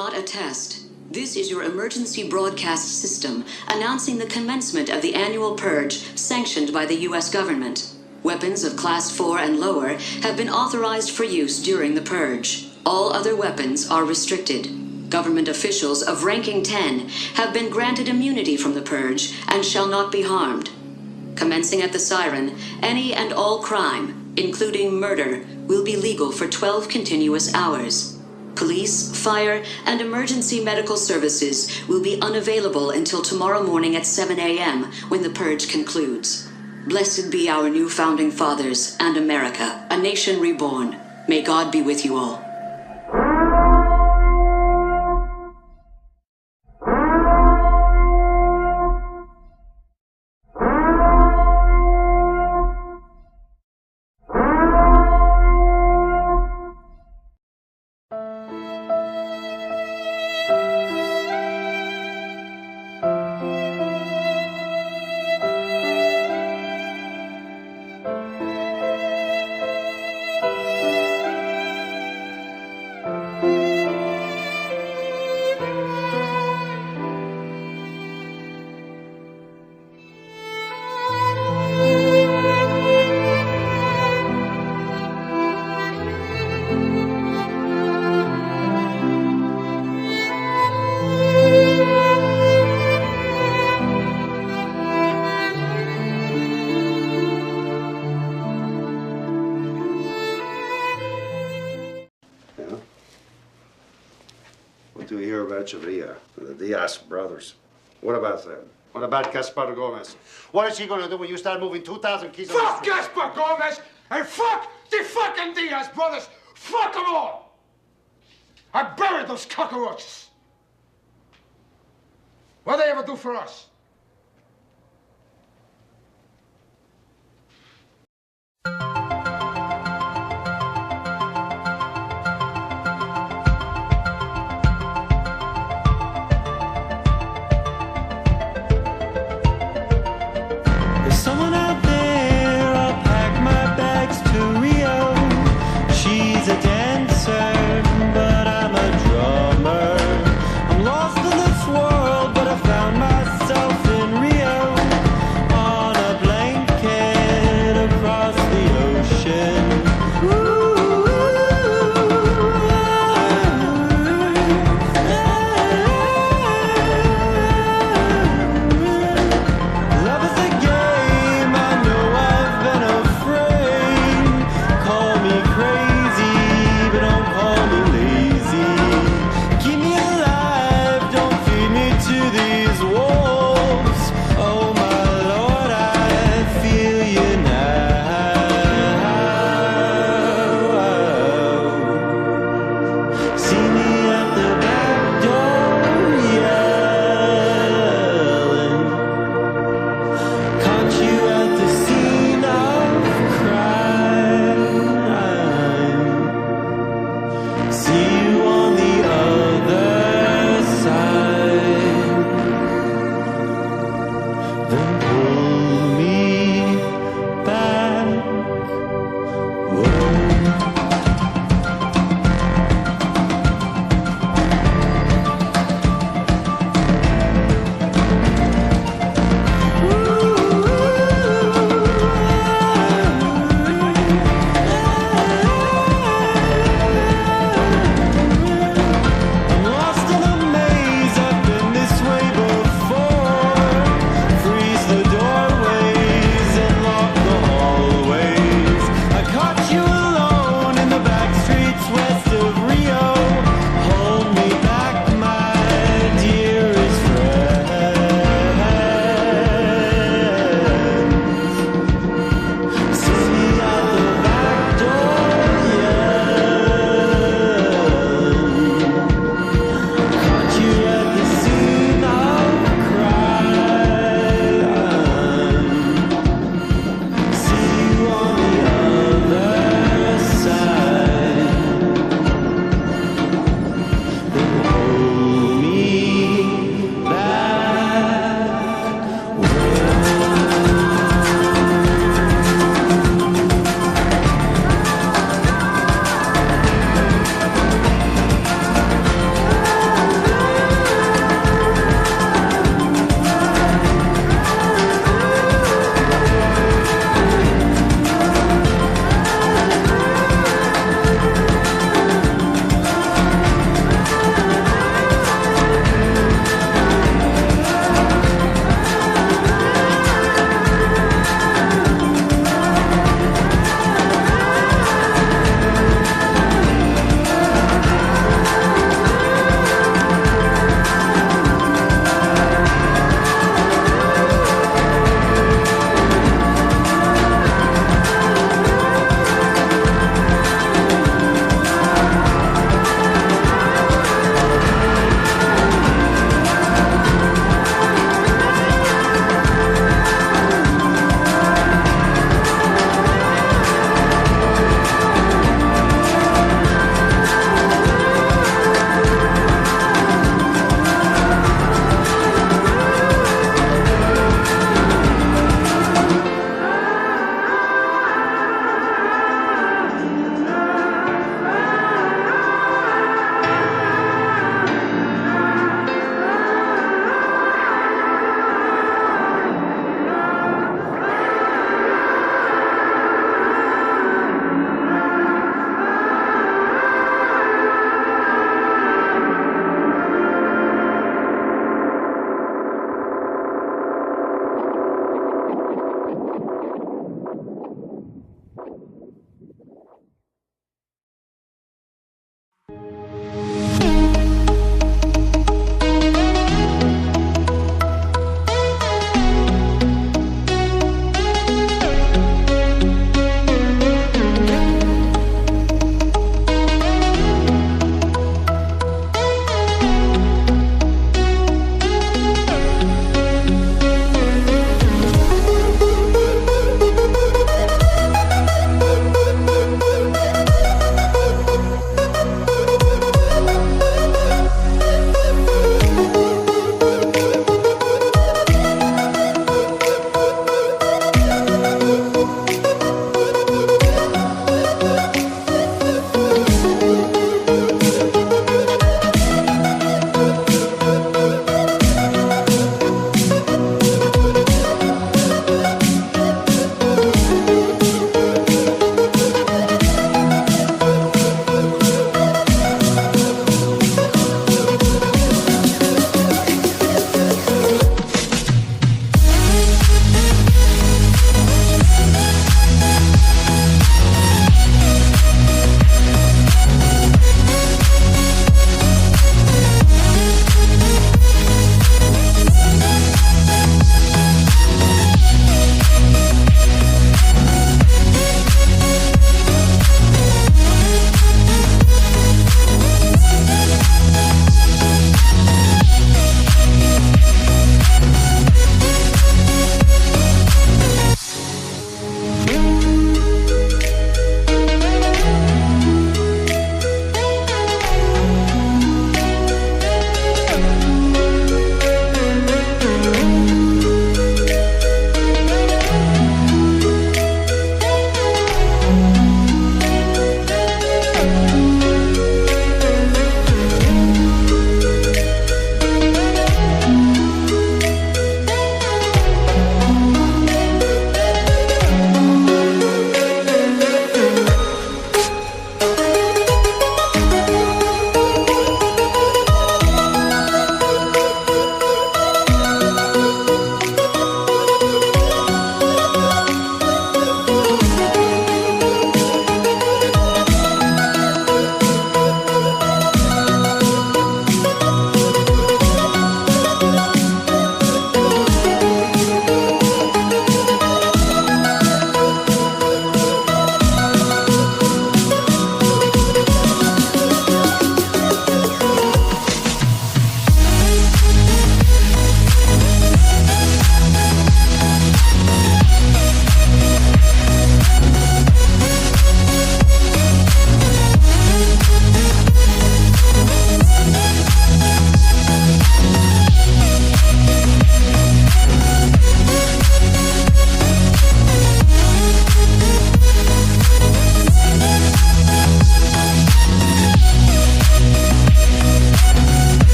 not a test. This is your emergency broadcast system announcing the commencement of the annual Purge sanctioned by the U.S. government. Weapons of Class 4 and lower have been authorized for use during the Purge. All other weapons are restricted. Government officials of ranking 10 have been granted immunity from the Purge and shall not be harmed. Commencing at the siren, any and all crime, including murder, will be legal for 12 continuous hours. Police, fire, and emergency medical services will be unavailable until tomorrow morning at 7 a.m. when the Purge concludes. Blessed be our new founding fathers and America, a nation reborn. May God be with you all. What do we hear about Chavilla, the Diaz brothers? What about them? What about Gaspar Gomez? What is he gonna do when you start moving 2,000 keys? Fuck Gaspar Gomez and fuck the fucking Diaz brothers! Fuck them all! I buried those cockroaches! What'd they ever do for us? Someone out there, I'll pack my bags to Rio. She's a dancer, but I'm a drummer. I'm lost in this world, but I found myself in Rio. On a blanket across the ocean. Love is a game I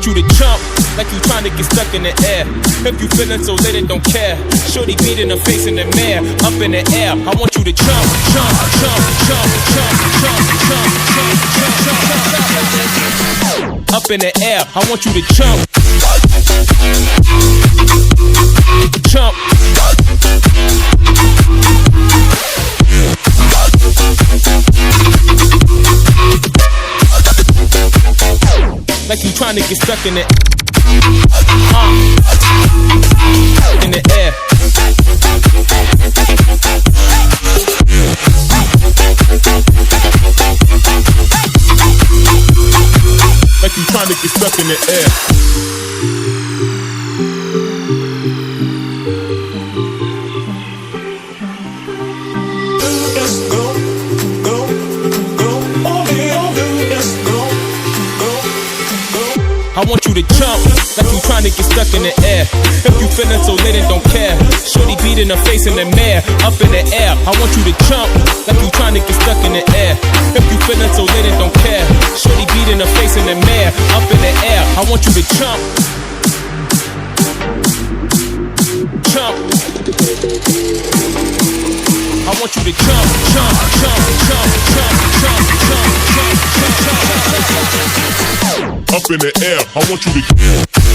want you to jump like you trying to get stuck in the air. If you feeling so lit and don't care, shorty beating her face in the mirror, up in the air. I want you to jump, jump, jump, jump, jump, jump, jump, jump, jump, jump, up in the air. I want you to jump, jump. Like you trying to get stuck in it. In the air. Like you trying to get stuck in the air. I want you to jump like you trying to get stuck in the air. If you feeling so lit and don't care, shorty beating her face in the mirror, up in the air. I want you to jump like you trying to get stuck in the air. If you feeling so lit and don't care, shorty beating her face in the mirror, up in the air. I want you to jump, jump. I want you to jump, jump, jump, jump, jump, jump, jump, jump, jump, jump. Up in the air, I want you to jump, jump,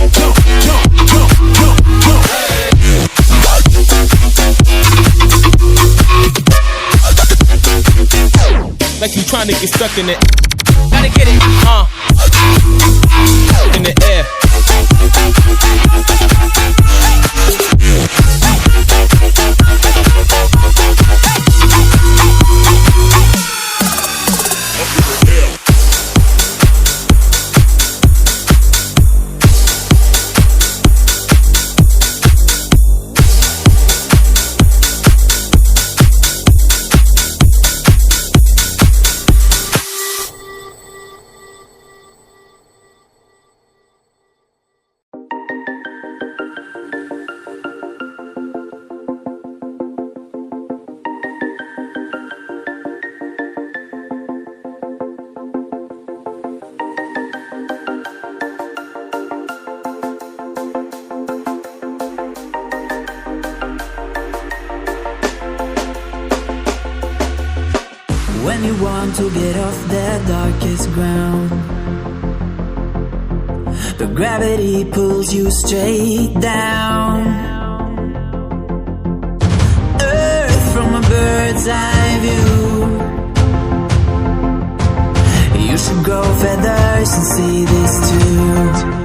jump, jump, jump. Like you trying to get stuck in it. Gotta get it, in the air. When you want to get off the darkest ground, the gravity pulls you straight down. Earth from a bird's eye view. You should grow feathers and see this too.